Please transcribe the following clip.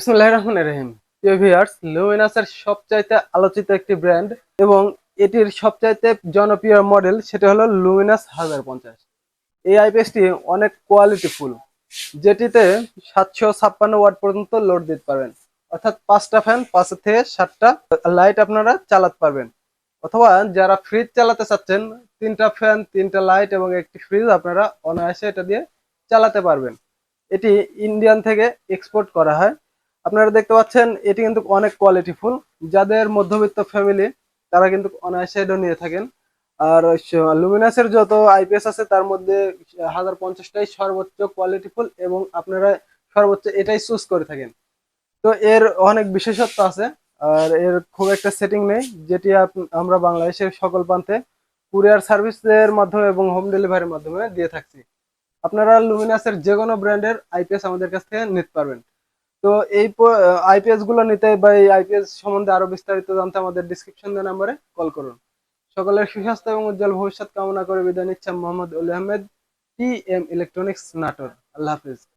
বিসমিল্লাহির রহমানির রহিম। প্রিয় ভিউয়ার্স, লুমিনাসের সবচাইতে আলোচিত একটি ব্র্যান্ড এবং এটির সবচাইতে জনপ্রিয় মডেল সেটা হলো লুমিনাস 1050। এই আইপিএসটি অনেক কোয়ালিটিফুল, যেটিতে 756 ওয়াট পর্যন্ত লোড দিতে পারবেন, অর্থাৎ 5টা ফ্যান, 5 থেকে 7টা লাইট আপনারা চালাতে পারবেন। অথবা যারা ফ্রিজ চালাতে চাচ্ছেন, 3টা ফ্যান, 3টা লাইট এবং একটি ফ্রিজ আপনারা অনায়াসে এটা দিয়ে চালাতে পারবেন। এটি ইন্ডিয়ান থেকে এক্সপোর্ট করা হয়। আপনারা দেখতে পাচ্ছেন এটি কিন্তু অনেক কোয়ালিটিফুল। যাদের মধ্যবিত্ত ফ্যামিলি তারা কিন্তু অনায়াসে এটা নিয়ে থাকেন। আর লুমিনাসের যত আইপিএস আছে তার মধ্যে 1050টাই সর্বোচ্চ কোয়ালিটিফুল এবং আপনারা সর্বোচ্চ এটাই চুজ করে থাকেন। তো এর অনেক বিশেষত্ব আছে। আর এর খুব একটা সেটিং নেই, যেটি আমরা বাংলাদেশের সকল প্রান্তে কুরিয়ার সার্ভিসের মাধ্যমে এবং হোম ডেলিভারির মাধ্যমে দিয়ে থাকছি। আপনারা লুমিনাসের যে কোনো ব্র্যান্ডের আইপিএস আমাদের কাছ থেকে নিতে পারবেন। তো এই আইপিএস গুলো নিতে বা এই আইপিএস সম্বন্ধে আরো বিস্তারিত জানতে আমাদের ডিসক্রিপশন দেওয়া নাম্বারে কল করুন। সকলের সুস্বাস্থ্য এবং উজ্জ্বল ভবিষ্যৎ কামনা করে বিদায় নিচ্ছেন Mohammad Ali Ahmed, T M electronics, Natore. আল্লাহ হাফিজ।